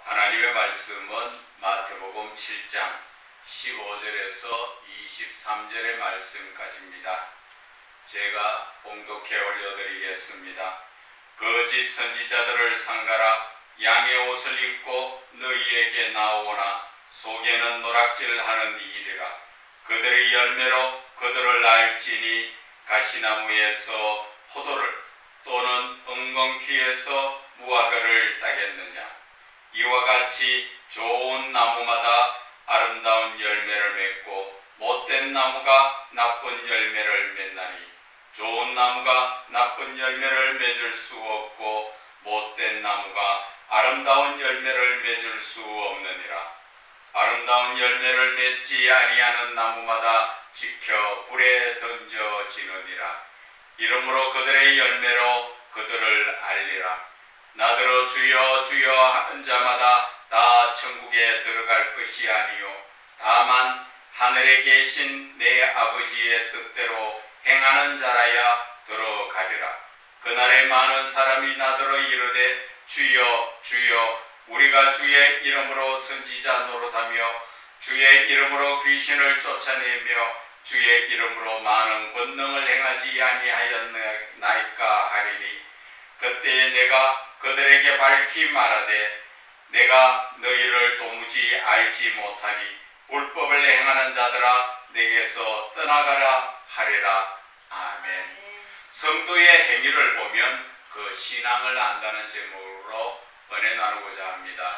하나님의 말씀은 마태복음 7장 15절에서 23절의 말씀까지입니다. 제가 봉독해 올려드리겠습니다. 거짓 선지자들을 삼가라. 양의 옷을 입고 너희에게 나오나 속에는 노락질하는 이리라. 그들의 열매로 그들을 알지니 가시나무에서 포도를 또는 엉겅퀴에서 무화과를 따겠느냐. 이와 같이 좋은 나무마다 아름다운 열매를 맺고 못된 나무가 나쁜 열매를 맺나니 좋은 나무가 나쁜 열매를 맺을 수 없고 못된 나무가 아름다운 열매를 맺을 수 없느니라. 아름다운 열매를 맺지 아니하는 나무마다 지켜 불에 던져지느니라. 이러므로 그들의 열매로 그들을 알리라. 나더러 주여 주여 하는 자마다 다 천국에 들어갈 것이 아니요 다만 하늘에 계신 내 아버지의 뜻대로 행하는 자라야 들어가리라. 그날에 많은 사람이 나더러 이르되 주여 주여 우리가 주의 이름으로 선지자 노릇하며 주의 이름으로 귀신을 쫓아내며 주의 이름으로 많은 권능을 행하지 아니하였나이까 하리니 그때에 내가 그들에게 밝히 말하되 내가 너희를 도무지 알지 못하니 불법을 행하는 자들아 내게서 떠나가라 하리라. 아멘. 성도의 행위를 보면 그 신앙을 안다는 제목으로 은혜 나누고자 합니다.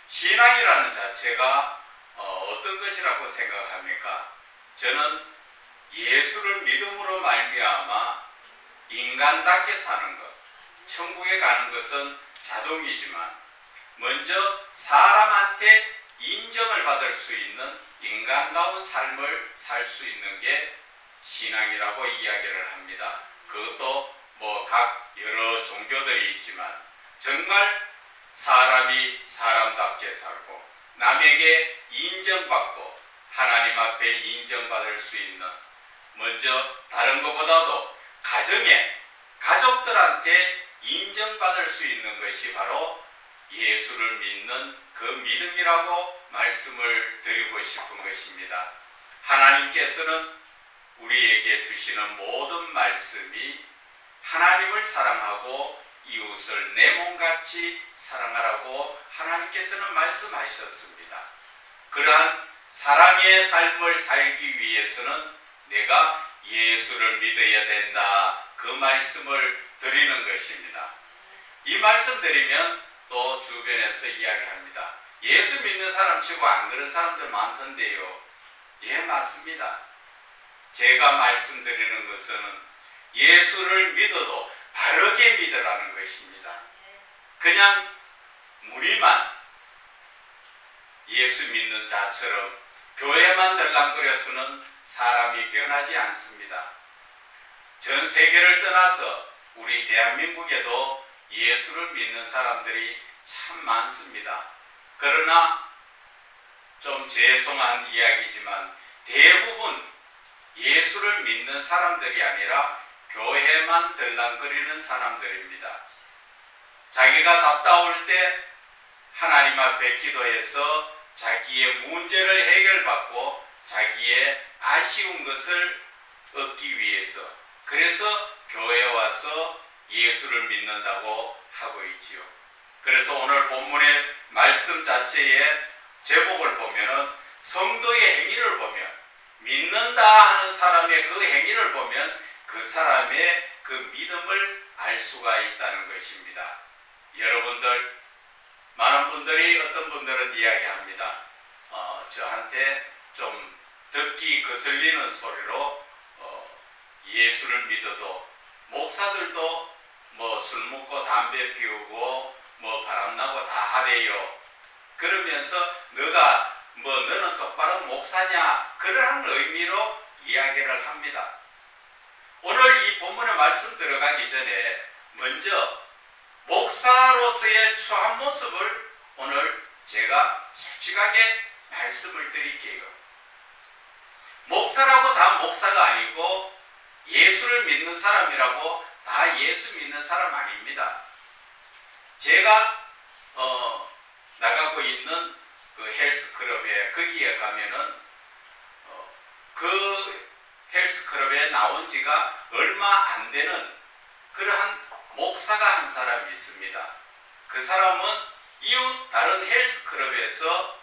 신앙이라는 자체가 어떤 것이라고 생각합니까? 저는 예수를 믿음으로 말미암아 인간답게 사는 것, 천국에 가는 것은 자동이지만 먼저 사람한테 인정을 받을 수 있는 인간다운 삶을 살 수 있는 게 신앙이라고 이야기를 합니다. 그것도 각 여러 종교들이 있지만 정말 사람이 사람답게 살고 남에게 인정받고 하나님 앞에 인정받을 수 있는, 먼저 다른 것보다도 가정에 가족들한테 인정받을 수 있는 것이 바로 예수를 믿는 그 믿음이라고 말씀을 드리고 싶은 것입니다. 하나님께서는 우리에게 주시는 모든 말씀이 하나님을 사랑하고 이웃을 내 몸같이 사랑하라고 하나님께서는 말씀하셨습니다. 그러한 사랑의 삶을 살기 위해서는 내가 예수를 믿어야 된다. 그 말씀을 드리는 것입니다. 이 말씀 드리면 또 주변에서 이야기합니다. 예수 믿는 사람 치고 안 그런 사람들 많던데요. 예, 맞습니다. 제가 말씀드리는 것은 예수를 믿어도 바르게 믿으라는 것입니다. 그냥 무리만 예수 믿는 자처럼 교회만 들락거려서는 사람이 변하지 않습니다. 전 세계를 떠나서 우리 대한민국에도 예수를 믿는 사람들이 참 많습니다. 그러나 좀 죄송한 이야기지만 대부분 예수를 믿는 사람들이 아니라 교회만 들락거리는 사람들입니다. 자기가 답답할 때 하나님 앞에 기도해서 자기의 문제를 해결받고 자기의 아쉬운 것을 얻기 위해서, 그래서 교회에 와서 예수를 믿는다고 하고 있지요. 그래서 오늘 본문의 말씀 자체의 제목을 보면은 성도의 행위를 보면, 믿는다 하는 사람의 그 행위를 보면 그 사람의 그 믿음을 알 수가 있다는 것입니다. 여러분들, 많은 분들이, 어떤 분들은 이야기합니다. 저한테 좀 듣기 거슬리는 소리로 예수를 믿어도 목사들도 술 먹고 담배 피우고 바람나고 다 하래요. 그러면서 너는 똑바로 목사냐, 그러한 의미로 이야기를 합니다. 오늘 이 본문의 말씀 들어가기 전에 먼저 목사로서의 추한 모습을 오늘 제가 솔직하게 말씀을 드릴게요. 목사라고 다 목사가 아니고 예수를 믿는 사람이라고 다 예수 믿는 사람 아닙니다. 제가 그 헬스클럽에 거기에 가면은 그 헬스클럽에 나온 지가 얼마 안 되는 그러한 목사가 한 사람이 있습니다. 그 사람은 이웃 다른 헬스클럽에서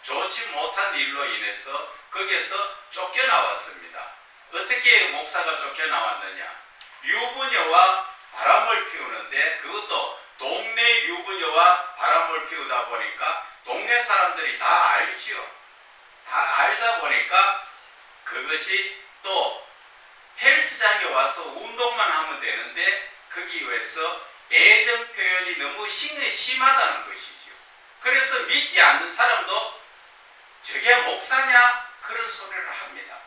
좋지 못한 일로 인해서 거기에서 쫓겨나왔습니다. 어떻게 목사가 쫓겨나왔느냐? 유부녀와 바람을 피우는데 그것도 동네 유부녀와 바람을 피우다 보니까 동네 사람들이 다 알지요. 다 알다 보니까 그것이 또 헬스장에 와서 운동만 하면 되는데 거기에서 애정 표현이 너무 심하다는 것이죠. 그래서 믿지 않는 사람도 저게 목사냐? 그런 소리를 합니다.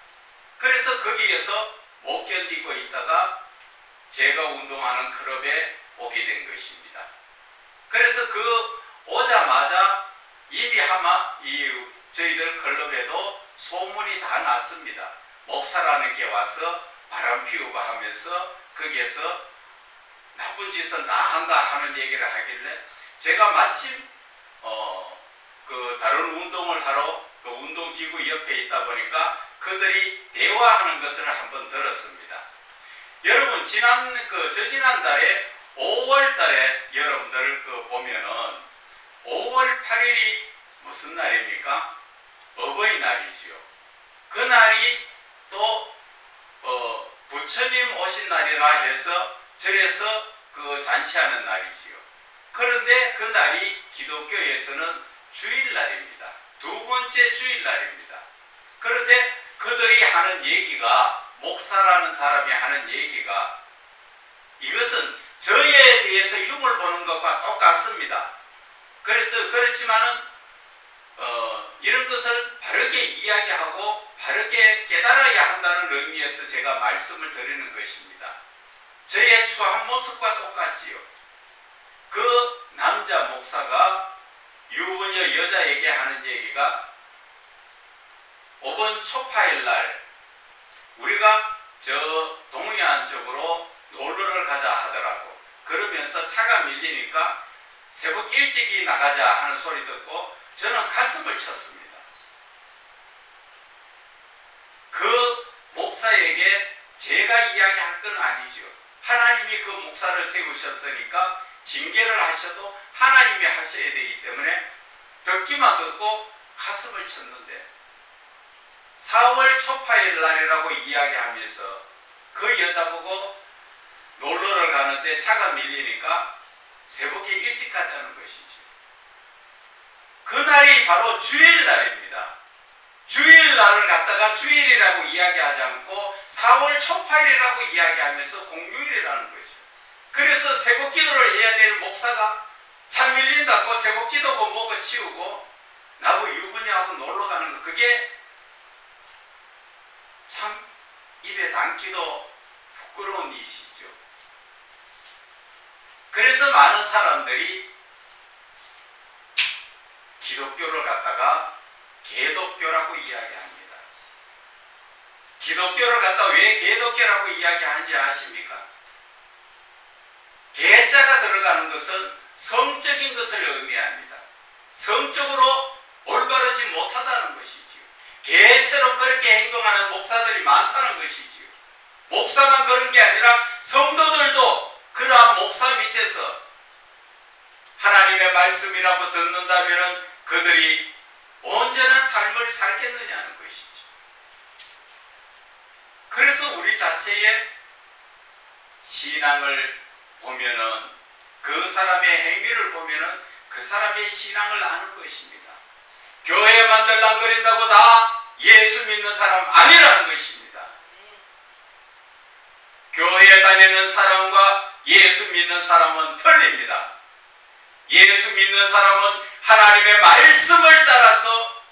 그래서 거기에서 못 견디고 있다가 제가 운동하는 클럽에 오게 된 것입니다. 그래서 그 오자마자 이미 아마 저희들 클럽에도 소문이 다 났습니다. 목사라는 게 와서 바람 피우고 하면서 거기에서 나쁜 짓은 다 한다 하는 얘기를 하길래 제가 마침 그 다른 운동을 하러 그 운동기구 옆에 있다 보니까 그들이 대화하는 것을 한번 들었습니다. 여러분 저지난 달에 5월 달에 여러분들 보면은 5월 8일이 무슨 날입니까? 어버이날이지요. 그 날이 또 부처님 오신 날이라 해서 절에서 그 잔치하는 날이지요. 그런데 그 날이 기독교에서는 주일날입니다. 두 번째 주일날입니다. 그런데 그들이 하는 얘기가 목사라는 사람이 하는 얘기가 이것은 저에 대해서 흉을 보는 것과 똑같습니다. 그래서 그렇지만은 이런 것을 바르게 이야기하고 바르게 깨달아야 한다는 의미에서 제가 말씀을 드리는 것입니다. 저의 추한 모습과 똑같지요. 그 남자 목사가 유부녀 여자에게 하는 얘기가 이번 초파일 날 우리가 저 동해안 쪽으로 놀러를 가자 하더라고. 그러면서 차가 밀리니까 새벽 일찍이 나가자 하는 소리 듣고 저는 가슴을 쳤습니다. 그 목사에게 제가 이야기할 건 아니죠. 하나님이 그 목사를 세우셨으니까 징계를 하셔도 하나님이 하셔야 되기 때문에 듣기만 듣고 가슴을 쳤는데 4월 초파일 날이라고 이야기하면서 그 여자 보고 놀러를 가는데 차가 밀리니까 새벽에 일찍 가자는 것이죠. 그날이 바로 주일날입니다. 주일날을 갖다가 주일이라고 이야기하지 않고 4월 초파일이라고 이야기하면서 공휴일이라는 거죠. 그래서 새벽 기도를 해야 될 목사가 차 밀린다고 새벽 기도고 뭐고 치우고 나하고 유부녀하고 놀러 가는 거 그게 참 입에 담기도 부끄러운 일이시죠. 그래서 많은 사람들이 기독교를 갖다가 개독교라고 이야기합니다. 기독교를 갖다가 왜 개독교라고 이야기하는지 아십니까? 개자가 들어가는 것은 성적인 것을 의미합니다. 성적으로 올바르지 못하다는 것이지요. 개처럼 그렇게 행동하는 목사들이 많다는 것이지요. 목사만 그런 게 아니라 성도들도 그러한 목사 밑에서 하나님의 말씀이라고 듣는다면 그들이 온전한 삶을 살겠느냐는 것이죠. 그래서 우리 자체의 신앙을 보면은 그 사람의 행위를 보면은 그 사람의 신앙을 아는 것입니다. 교회 만들랑거린다고 다 예수 믿는 사람 아니라는 것입니다. 교회에 다니는 사람과 예수 믿는 사람은 틀립니다. 예수 믿는 사람은 하나님의 말씀을 따라서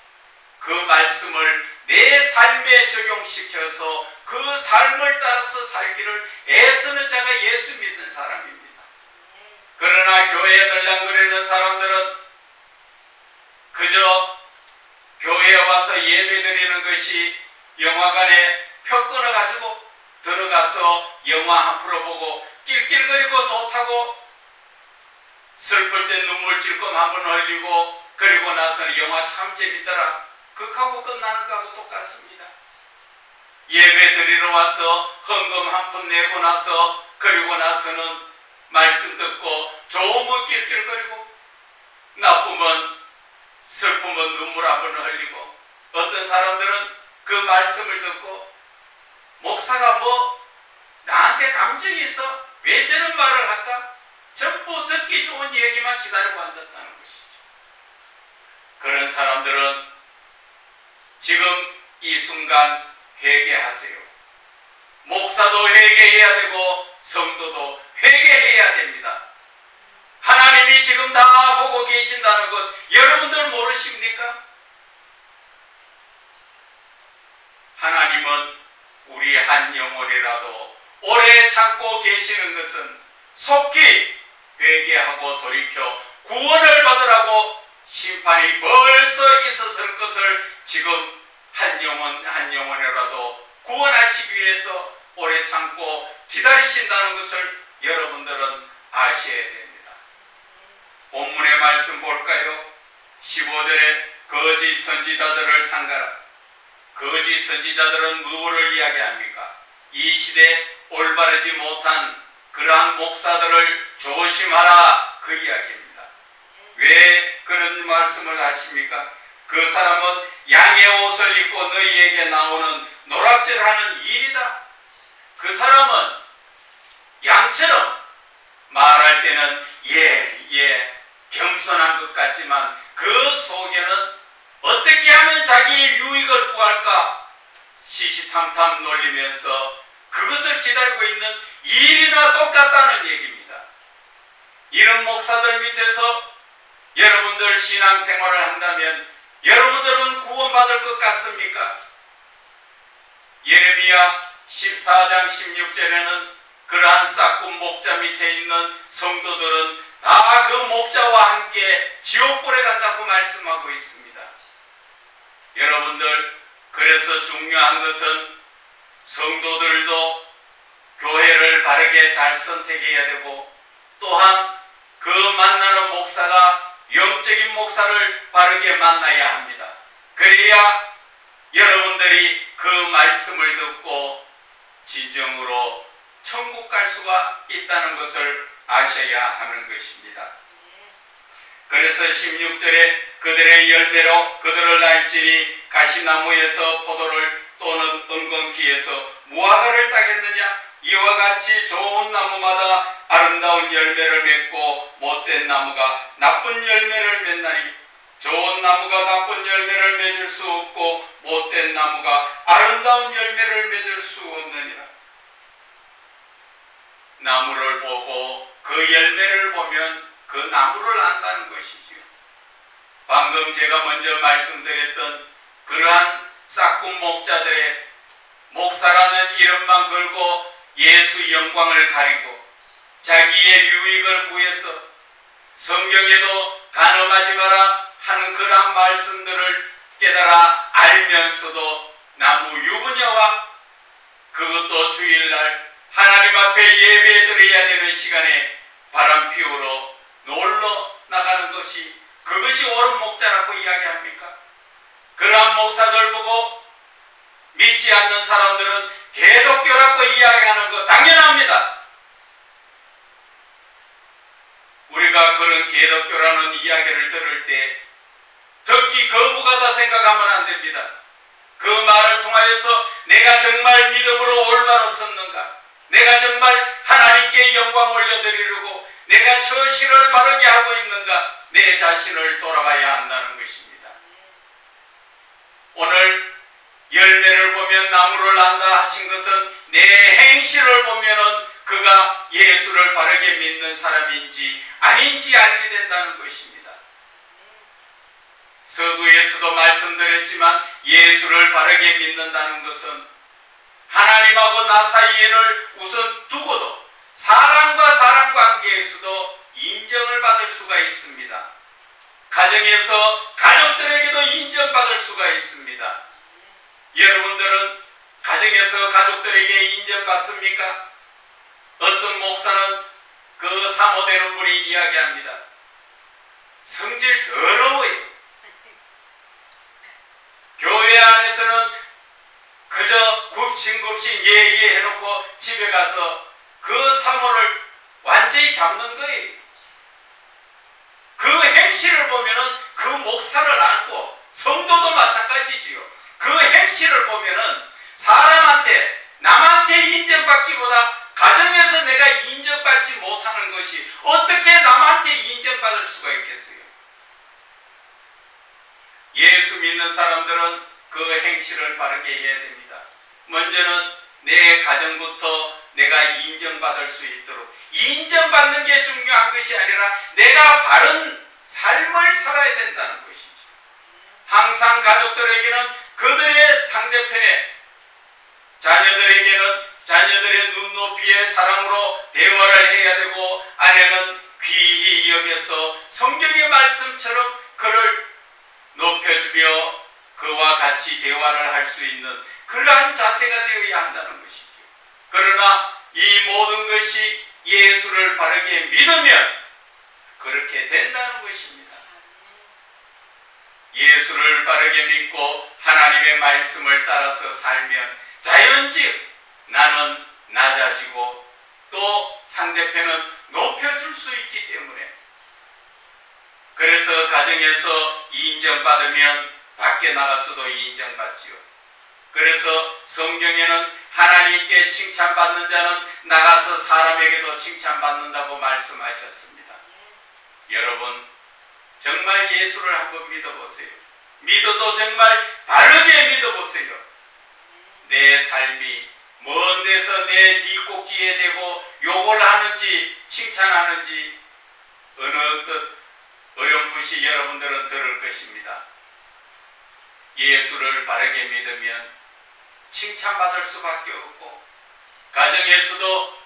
그 말씀을 내 삶에 적용시켜서 그 삶을 따라서 살기를 애쓰는 자가 예수 믿는 사람입니다. 그러나 교회에 들락거리는 사람들은 그저 교회에 와서 예배드리는 것이 영화관에 표 끊어가지고 들어가서 영화 한 프로 보고 낄낄거리고 좋다고 슬플 때 눈물 찔끔 한번 흘리고 그리고 나서는 영화 참 재밌더라. 그하고 끝나는 거하고 똑같습니다. 예배 드리러 와서 헌금 한 푼 내고 나서 그리고 나서는 말씀 듣고 좋으면 낄낄거리고 나쁘면 슬프면 눈물 한 번 흘리고 어떤 사람들은 그 말씀을 듣고 목사가 뭐 나한테 감정이 있어? 왜 저런 말을 할까? 전부 듣기 좋은 얘기만 기다리고 앉았다는 것이죠. 그런 사람들은 지금 이 순간 회개하세요. 목사도 회개해야 되고 성도도 회개해야 됩니다. 하나님이 지금 다 보고 계신다는 것 여러분들 모르십니까? 하나님은 우리 한 영혼이라도 오래 참고 계시는 것은 속히 회개하고 돌이켜 구원을 받으라고 심판이 벌써 있었을 것을 지금 한 영혼 한 영혼이라도 구원하시기 위해서 오래 참고 기다리신다는 것을 여러분들은 아셔야 됩니다. 본문의 말씀 볼까요? 15절에 거짓 선지자들을 상가라. 거짓 선지자들은 무엇을 이야기합니까? 이 시대에 올바르지 못한 그러한 목사들을 조심하라 그 이야기입니다. 왜 그런 말씀을 하십니까? 그 사람은 양의 옷을 입고 너희에게 나오는 노락질하는 일이다. 그 사람은 양처럼 말할 때는 겸손한 것 같지만 그 속에는 어떻게 하면 자기의 유익을 구할까 시시탐탐 놀리면서 그것을 기다리고 있는 일이나 똑같다는 얘기입니다. 이런 목사들 밑에서 여러분들 신앙생활을 한다면 여러분들은 구원받을 것 같습니까? 예레미야 14장 16절에는 그러한 싹군 목자 밑에 있는 성도들은 다 그 목자와 함께 지옥불에 간다고 말씀하고 있습니다. 여러분들, 그래서 중요한 것은 성도들도 교회를 바르게 잘 선택해야 되고 또한 그 만나는 목사가 영적인 목사를 바르게 만나야 합니다. 그래야 여러분들이 그 말씀을 듣고 진정으로 천국 갈 수가 있다는 것을 아셔야 하는 것입니다. 그래서 16절에 그들의 열매로 그들을 알지니 가시나무에서 포도를 또는 은건키에서 무화과를 따겠느냐? 이와 같이 좋은 나무마다 아름다운 열매를 맺고 못된 나무가 나쁜 열매를 맺나니 좋은 나무가 나쁜 열매를 맺을 수 없고 못된 나무가 아름다운 열매를 맺을 수 없느니라. 나무를 보고 그 열매를 보면 그 나무를 안다는 것이지요. 방금 제가 먼저 말씀드렸던 그러한 싹군 목자들의 목사라는 이름만 걸고 예수 영광을 가리고 자기의 유익을 구해서 성경에도 간음하지 마라 하는 그러한 말씀들을 깨달아 알면서도 나무 유부녀와 그것도 주일날 하나님 앞에 예배 드려야 되는 시간에 바람 피우러 놀러 나가는 것이 그것이 옳은 목자라고 이야기합니까? 그러한 목사들 보고 믿지 않는 사람들은 개독교라고 이야기하는 거 당연합니다. 우리가 그런 개독교라는 이야기를 들을 때 듣기 거부가다 생각하면 안 됩니다. 그 말을 통하여서 내가 정말 믿음으로 올바로 섰는가? 내가 정말 하나님께 영광 올려드리려고 내가 처신을 바르게 하고 있는가? 내 자신을 돌아봐야 한다는 것입니다. 오늘 열매를 보면 나무를 안다 하신 것은 내 행실을 보면은 그가 예수를 바르게 믿는 사람인지 아닌지 알게 된다는 것입니다. 서두에서도 말씀드렸지만 예수를 바르게 믿는다는 것은 하나님하고 나 사이를 우선 두고도 사람과 사람 관계에서도 인정을 받을 수가 있습니다. 가정에서 가족들에게도 인정받을 수가 있습니다. 여러분들은 가정에서 가족들에게 인정받습니까? 어떤 목사는 그 사모되는 분이 이야기합니다. 성질 더러워요. 교회 안에서는 그저 굽신굽신 예의해놓고 집에 가서 그 사모를 완전히 잡는 거예요. 그 행실을 보면은 그 목사를 안고, 성도도 마찬가지지요. 그 행실을 보면은 사람한테, 남한테 인정받기보다 가정에서 내가 인정받지 못하는 것이 어떻게 남한테 인정받을 수가 있겠어요? 예수 믿는 사람들은 그 행실을 바르게 해야 됩니다. 먼저는 내 가정부터 내가 인정받을 수 있도록, 인정받는 게 중요한 것이 아니라 내가 바른 삶을 살아야 된다는 것이죠. 항상 가족들에게는 그들의 상대편에, 자녀들에게는 자녀들의 눈높이의 사랑으로 대화를 해야 되고, 아내는 귀히 여겨서 성경의 말씀처럼 그를 높여주며 그와 같이 대화를 할 수 있는 그러한 자세가 되어야 한다는 것이죠. 그러나 이 모든 것이 예수를 바르게 믿으면 그렇게 된다는 것입니다. 예수를 바르게 믿고 하나님의 말씀을 따라서 살면 자연즉 나는 낮아지고 또 상대편은 높여줄 수 있기 때문에, 그래서 가정에서 인정받으면 밖에 나가서도 인정받지요. 그래서 성경에는 하나님께 칭찬받는 자는 나가서 사람에게도 칭찬받는다고 말씀하셨습니다. 여러분, 정말 예수를 한번 믿어보세요. 믿어도 정말 바르게 믿어보세요. 내 삶이 먼 데서 내 뒷꼭지에 대고 욕을 하는지 칭찬하는지 어느 뜻 어렴풋이 여러분들은 들을 것입니다. 예수를 바르게 믿으면 칭찬받을 수밖에 없고, 가정에서도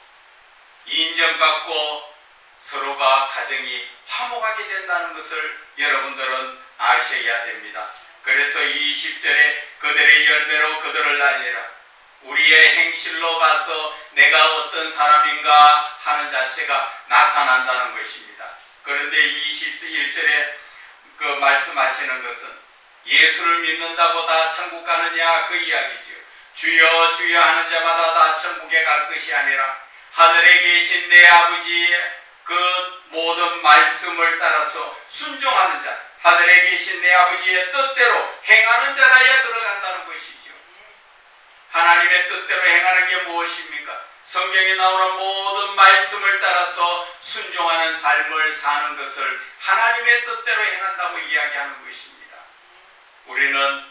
인정받고 서로가 가정이 화목하게 된다는 것을 여러분들은 아셔야 됩니다. 그래서 20절에 그들의 열매로 그들을 알리라. 우리의 행실로 봐서 내가 어떤 사람인가 하는 자체가 나타난다는 것입니다. 그런데 21절에 그 말씀하시는 것은 예수를 믿는다고 다 천국 가느냐 그 이야기죠. 주여 주여 하는 자마다 다 천국에 갈 것이 아니라 하늘에 계신 내 아버지의 그 모든 말씀을 따라서 순종하는 자, 하늘에 계신 내 아버지의 뜻대로 행하는 자라야 들어간다는 것이죠. 하나님의 뜻대로 행하는 게 무엇입니까? 성경에 나오는 모든 말씀을 따라서 순종하는 삶을 사는 것을 하나님의 뜻대로 행한다고 이야기하는 것입니다. 우리는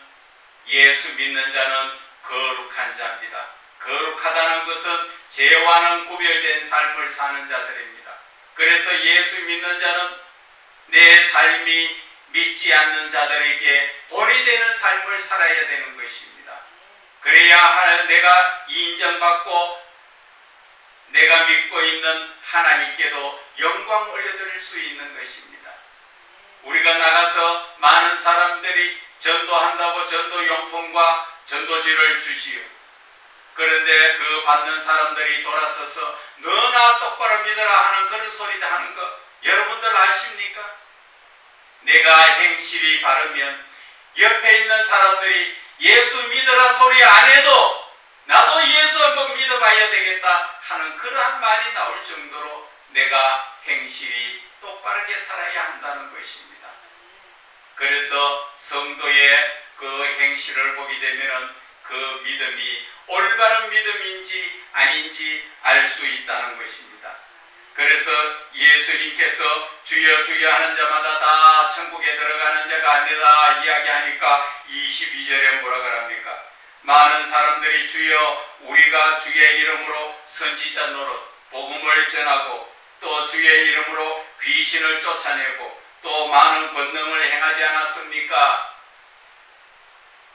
예수 믿는 자는 거룩한 자입니다. 거룩하다는 것은 죄와는 구별된 삶을 사는 자들입니다. 그래서 예수 믿는 자는 내 삶이 믿지 않는 자들에게 본이 되는 삶을 살아야 되는 것입니다. 그래야 내가 인정받고 내가 믿고 있는 하나님께도 영광 올려드릴 수 있는 것입니다. 우리가 나가서 많은 사람들이 전도한다고 전도용품과 전도지를 주시오. 그런데 그 받는 사람들이 돌아서서 너나 똑바로 믿어라 하는 그런 소리도 하는 거 여러분들 아십니까? 내가 행실이 바르면 옆에 있는 사람들이 예수 믿어라 소리 안 해도 나도 예수 한번 믿어봐야 되겠다 하는 그러한 말이 나올 정도로 내가 행실이 똑바르게 살아야 한다는 것입니다. 그래서 성도의 그 행실을 보게 되면 그 믿음이 올바른 믿음인지 아닌지 알 수 있다는 것입니다. 그래서 예수님께서 주여 주여 하는 자마다 다 천국에 들어가는 자가 아니라 이야기하니까 22절에 뭐라 그럽니까? 많은 사람들이 주여 우리가 주의 이름으로 선지자 노릇 복음을 전하고 또 주의 이름으로 귀신을 쫓아내고 또 많은 권능을 행하지 않았습니까?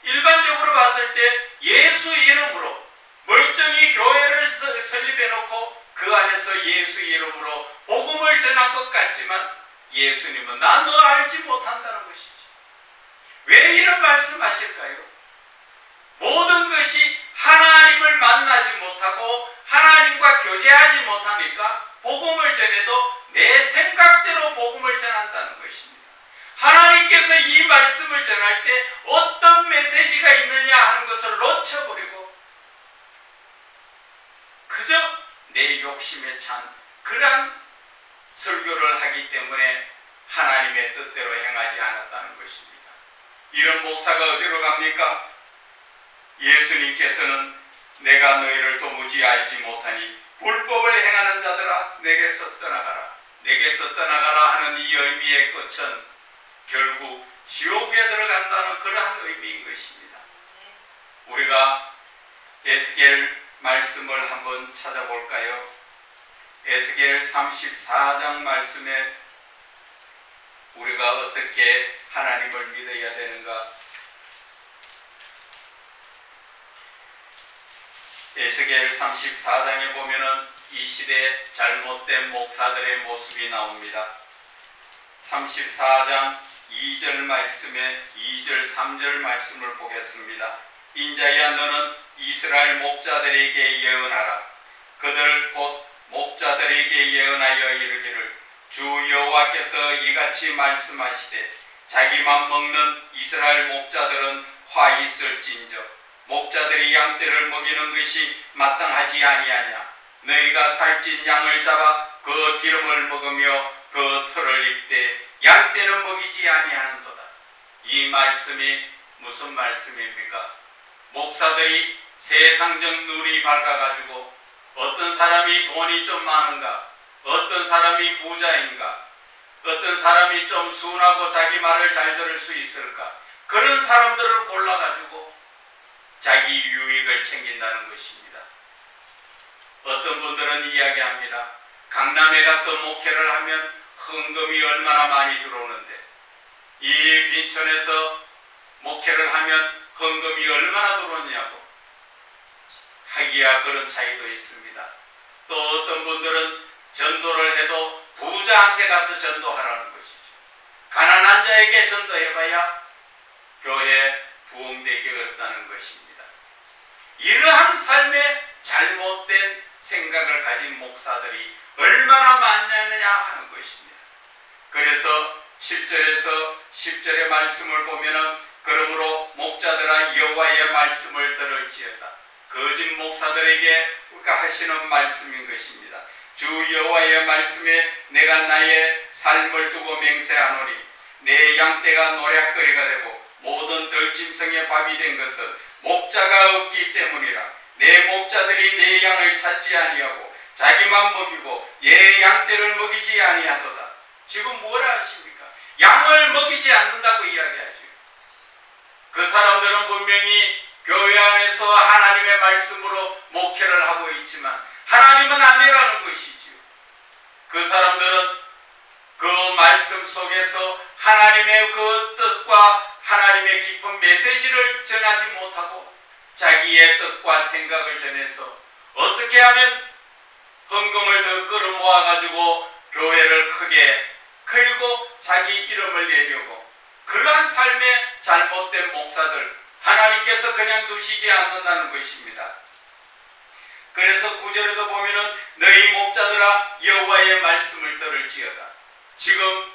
일반적으로 봤을 때 예수 이름으로 멀쩡히 교회를 설립해 놓고 그 안에서 예수 이름으로 복음을 전한 것 같지만 예수님은 나 너 알지 못한다는 것이지. 왜 이런 말씀하실까요? 모든 것이 하나님을 만나지 못하고 하나님과 교제하지 못하니까 복음을 전해도 내 생각대로 복음을 전한다는 것입니다. 하나님께서 이 말씀을 전할 때 어떤 메시지가 있느냐 하는 것을 놓쳐버리고 그저 내 욕심에 찬 그러한 설교를 하기 때문에 하나님의 뜻대로 행하지 않았다는 것입니다. 이런 목사가 어디로 갑니까? 예수님께서는 내가 너희를 도무지 알지 못하니 불법을 행하는 자들아 내게서 떠나가라. 내게서 떠나가라 하는 이 의미의 끝은 결국 지옥에 들어간다는 그러한 의미인 것입니다. 우리가 에스겔 말씀을 한번 찾아볼까요? 에스겔 34장 말씀에 우리가 어떻게 하나님을 믿어야 되는가? 에스겔 34장에 보면은 이 시대의 잘못된 목사들의 모습이 나옵니다. 34장 2절 말씀에 2절 3절 말씀을 보겠습니다. 인자야 너는 이스라엘 목자들에게 예언하라. 그들 곧 목자들에게 예언하여 이르기를 주 여호와께서 이같이 말씀하시되 자기만 먹는 이스라엘 목자들은 화 있을진저 목자들이 양떼를 먹이는 것이 마땅하지 아니하냐. 너희가 살찐 양을 잡아 그 기름을 먹으며 그 털을 입되 양떼는 먹이지 아니하는도다. 이 말씀이 무슨 말씀입니까? 목사들이 세상적 눈이 밝아가지고 어떤 사람이 돈이 좀 많은가, 어떤 사람이 부자인가, 어떤 사람이 좀 순하고 자기 말을 잘 들을 수 있을까, 그런 사람들을 골라가지고 자기 유익을 챙긴다는 것입니다. 어떤 분들은 이야기합니다. 강남에 가서 목회를 하면 헌금이 얼마나 많이 들어오는데 이 빈촌에서 목회를 하면 헌금이 얼마나 들어오냐고. 하기야 그런 차이도 있습니다. 또 어떤 분들은 전도를 해도 부자한테 가서 전도하라는 것이죠. 가난한 자에게 전도해봐야 교회 부흥되기 어렵다는 것입니다. 이러한 삶의 잘못된 생각을 가진 목사들이 얼마나 많느냐 하는 것입니다. 그래서 7절에서 10절의 말씀을 보면은 그러므로 목자들아 여호와의 말씀을 들을지어다. 거짓 목사들에게 하시는 말씀인 것입니다. 주 여호와의 말씀에 내가 나의 삶을 두고 맹세하노니 내 양떼가 노략거리가 되고 모든 들짐승의 밥이 된 것은 목자가 없기 때문이라. 내 목자들이 내 양을 찾지 아니하고 자기만 먹이고 얘 양떼를 먹이지 아니하도다. 지금 뭐라 하십니까? 양을 먹이지 않는다고 이야기하죠. 그 사람들은 분명히 교회 안에서 하나님의 말씀으로 목회를 하고 있지만 하나님은 아니라는 것이지요. 그 사람들은 그 말씀 속에서 하나님의 그 뜻과 하나님의 깊은 메시지를 전하지 못하고 자기의 뜻과 생각을 전해서 어떻게 하면 헌금을 더 끌어모아 가지고 교회를 크게 그리고 자기 이름을 내려고 그러한 삶의 잘못된 목사들 하나님께서 그냥 두시지 않는다는 것입니다. 그래서 9절에도 보면은 너희 목자들아 여호와의 말씀을 들을지어다. 지금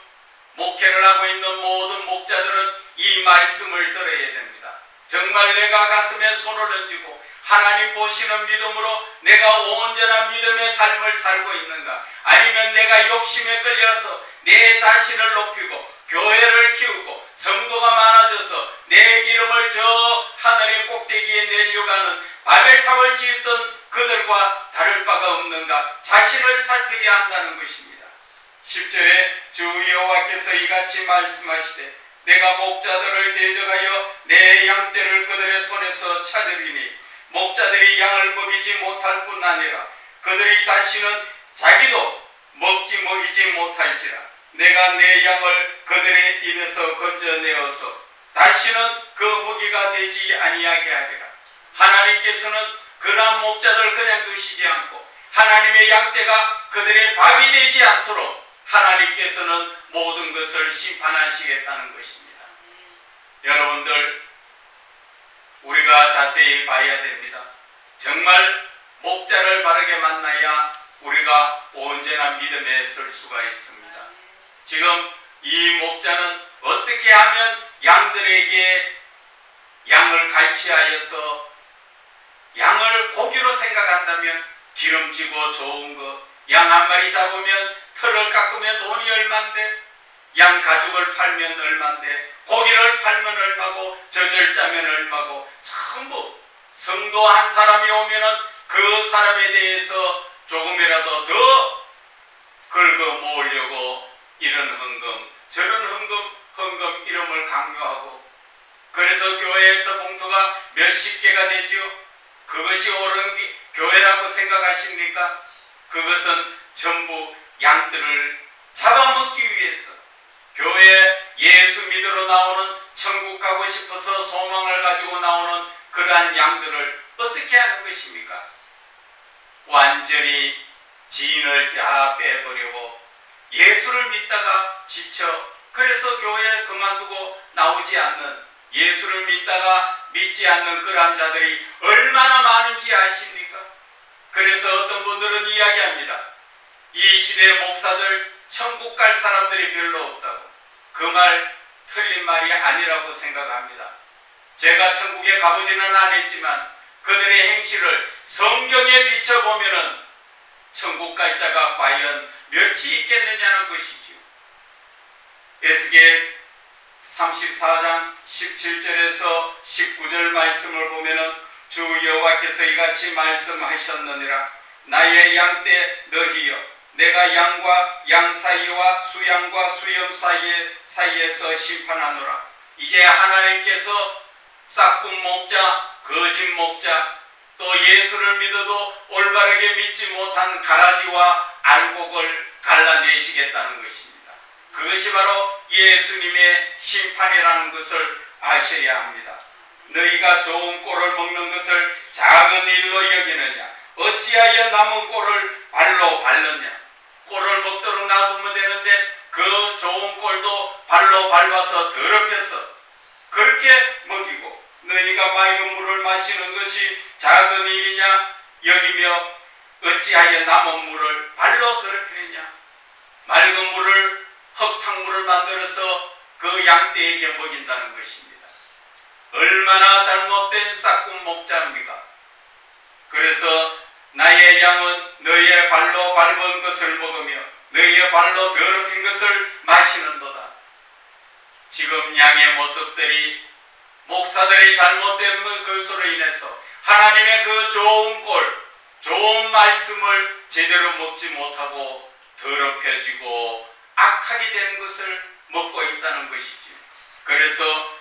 목회를 하고 있는 모든 목자들은 이 말씀을 들어야 됩니다. 정말 내가 가슴에 손을 얹고 하나님 보시는 믿음으로 내가 온전한 믿음의 삶을 살고 있는가, 아니면 내가 욕심에 끌려서 내 자신을 높이고 교회를 키우고 성도가 많아져서 내 이름을 저 하늘의 꼭대기에 내려고 하는 바벨탑을 짓던 그들과 다를 바가 없는가 자신을 살펴야 한다는 것입니다. 10절에 주 여호와께서 이같이 말씀하시되 내가 목자들을 대적하여 내 양떼를 그들의 손에서 찾으리니 목자들이 양을 먹이지 못할 뿐 아니라 그들이 다시는 자기도 먹이지 못할지라. 내가 내 양을 그들의 입에서 건져내어서 다시는 그 먹이가 되지 아니하게 하리라. 하나님께서는 그러한 목자들을 그냥 두시지 않고 하나님의 양떼가 그들의 밥이 되지 않도록 하나님께서는 모든 것을 심판하시겠다는 것입니다. 여러분들, 우리가 자세히 봐야 됩니다. 정말 목자를 바르게 만나야 우리가 언제나 믿음에 설 수가 있습니다. 지금 이 목자는 어떻게 하면 양들에게 양을 갈취하여서 양을 고기로 생각한다면 기름지고 좋은 거, 양 한 마리 잡으면 털을 깎으면 돈이 얼만데, 양 가죽을 팔면 얼만데, 고기를 팔면 얼마고, 젖을 짜면 얼마고, 전부 성도 한 사람이 오면은 그 사람에 대해서 조금이라도 더 긁어 모으려고 이런 헌금, 저런 헌금 이름을 강요하고, 그래서 교회에서 봉투가 몇십 개가 되지요. 그것이 옳은 교회라고 생각하십니까? 그것은 전부 양들을 잡아먹기 위해서, 교회 예수 믿으러 나오는, 천국 가고 싶어서 소망을 가지고 나오는 그러한 양들을 어떻게 하는 것입니까? 완전히 진을 다 빼버리고 예수를 믿다가 지쳐, 그래서 교회 그만두고 나오지 않는, 예수를 믿다가 믿지 않는 그러한 자들이 얼마나 많은지 아십니까? 그래서 어떤 분들은 이야기합니다. 이 시대의 목사들 천국 갈 사람들이 별로 없다고. 그 말 틀린 말이 아니라고 생각합니다. 제가 천국에 가보지는 않았지만 그들의 행실을 성경에 비춰보면은 천국 갈 자가 과연 몇이 있겠느냐는 것이지요. 에스겔 34장 17절에서 19절 말씀을 보면은 주 여호와께서 이같이 말씀하셨느니라. 나의 양떼 너희여, 내가 양과 양 사이와 수양과 수염 사이에서 심판하노라. 이제 하나님께서 싹군 목자, 거짓 목자, 또 예수를 믿어도 올바르게 믿지 못한 가라지와 알곡을 갈라내시겠다는 것입니다. 그것이 바로 예수님의 심판이라는 것을 아셔야 합니다. 너희가 좋은 꼴을 먹는 것을 작은 일로 여기느냐? 어찌하여 남은 꼴을 발로 밟느냐? 꼴을 먹도록 놔두면 되는데 그 좋은 꼴도 발로 밟아서 더럽혀서 그렇게 먹이고, 너희가 맑은 물을 마시는 것이 작은 일이냐 여기며 어찌하여 남은 물을 발로 더럽히느냐? 맑은 물을, 흙탕물을 만들어서 그 양떼에게 먹인다는 것입니다. 얼마나 잘못된 싹군 목자입니까? 그래서 나의 양은 너희의 발로 밟은 것을 먹으며 너희의 발로 더럽힌 것을 마시는도다. 지금 양의 모습들이 목사들이 잘못된 것으로 인해서 하나님의 그 좋은 꼴, 좋은 말씀을 제대로 먹지 못하고 더럽혀지고 악하게 된 것을 먹고 있다는 것이죠. 그래서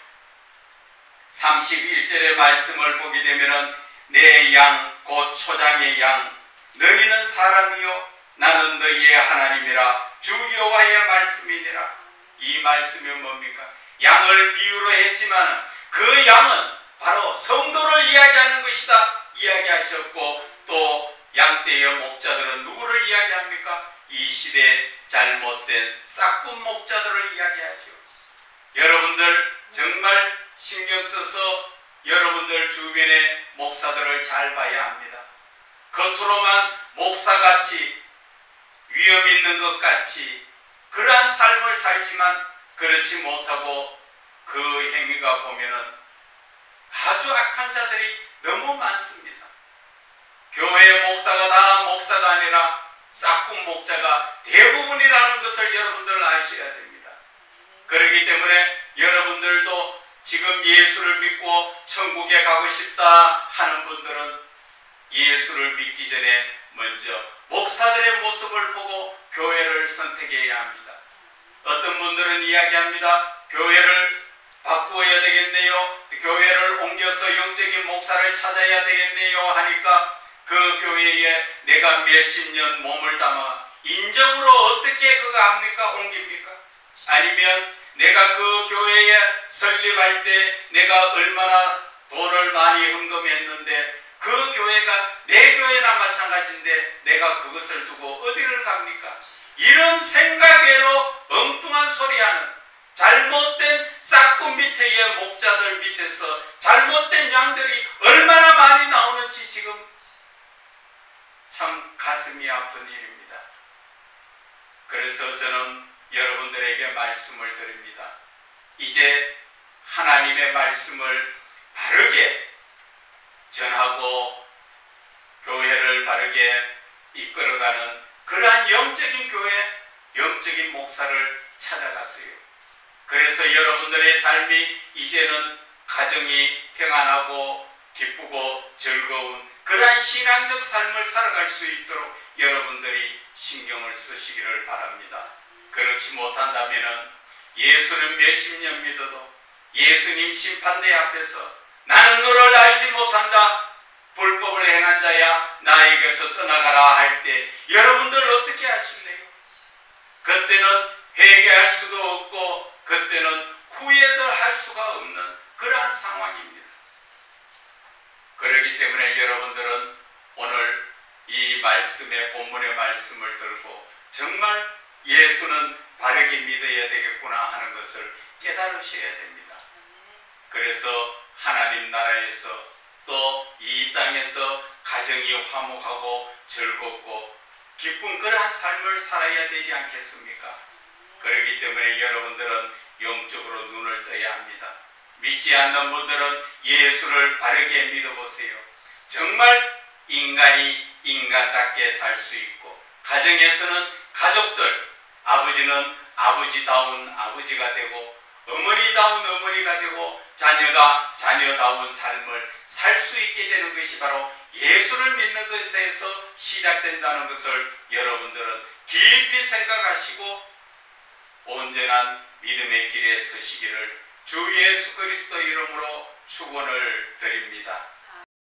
31절의 말씀을 보게 되면 내 양 곧 초장의 양, 너희는 사람이요 나는 너희의 하나님이라 주 여호와의 말씀이니라. 이 말씀이 뭡니까? 양을 비유로 했지만 그 양은 바로 성도를 이야기하는 것이다 이야기하셨고, 또 양떼의 목자들은 누구를 이야기합니까? 이 시대에 잘못된 싹군 목자들을 이야기하죠. 여러분들 정말 신경 써서 여러분들 주변의 목사들을 잘 봐야 합니다. 겉으로만 목사같이 위험 있는 것 같이 그러한 삶을 살지만 그렇지 못하고 그 행위가 보면은 아주 악한 자들이 너무 많습니다. 교회 목사가 다 목사가 아니라 싹군 목자가 대부분이라는 것을 여러분들 아셔야 됩니다. 그렇기 때문에 여러분들도 지금 예수를 믿고 천국에 가고 싶다 하는 분들은 예수를 믿기 전에 먼저 목사들의 모습을 보고 교회를 선택해야 합니다. 어떤 분들은 이야기합니다. 교회를 바꾸어야 되겠네요. 교회를 옮겨서 영적인 목사를 찾아야 되겠네요 하니까 그 교회에 내가 몇십 년 몸을 담아 인적으로 어떻게 그거 합니까? 옮깁니까? 아니면 내가 그 교회에 설립할 때 내가 얼마나 돈을 많이 헌금했는데 그 교회가 내 교회나 마찬가지인데 내가 그것을 두고 어디를 갑니까? 이런 생각외로 엉뚱한 소리하는 잘못된 싹군 밑에의 목자들 밑에서 잘못된 양들이 얼마나 많이 나오는지 지금 참 가슴이 아픈 일입니다. 그래서 저는 여러분들에게 말씀을 드립니다. 이제 하나님의 말씀을 바르게 전하고 교회를 바르게 이끌어가는 그러한 영적인 교회, 영적인 목사를 찾아갔어요. 그래서 여러분들의 삶이 이제는 가정이 평안하고 기쁘고 즐거운 그러한 신앙적 삶을 살아갈 수 있도록 여러분들이 신경을 쓰시기를 바랍니다. 그렇지 못한다면 예수는 몇십 년 믿어도 예수님 심판대 앞에서 나는 너를 알지 못한다, 불법을 행한 자야, 나에게서 떠나가라 할 때 여러분들 어떻게 하실래요? 그때는 회개할 수도 없고 그때는 후회도 할 수가 없는 그러한 상황입니다. 그렇기 때문에 여러분들은 오늘 이 말씀의 본문의 말씀을 들고 정말 예수는 바르게 믿어야 되겠구나 하는 것을 깨달으셔야 됩니다. 그래서 하나님 나라에서 또 이 땅에서 가정이 화목하고 즐겁고 기쁜 그러한 삶을 살아야 되지 않겠습니까? 그렇기 때문에 여러분들은 영적으로 눈을 떠야 합니다. 믿지 않는 분들은 예수를 바르게 믿어보세요. 정말 인간이 인간답게 살 수 있고 가정에서는 가족들, 아버지는 아버지다운 아버지가 되고 어머니다운 어머니가 되고 자녀가 자녀다운 삶을 살 수 있게 되는 것이 바로 예수를 믿는 것에서 시작된다는 것을 여러분들은 깊이 생각하시고 온전한 믿음의 길에 서시기를 주 예수 그리스도 이름으로 축원을 드립니다.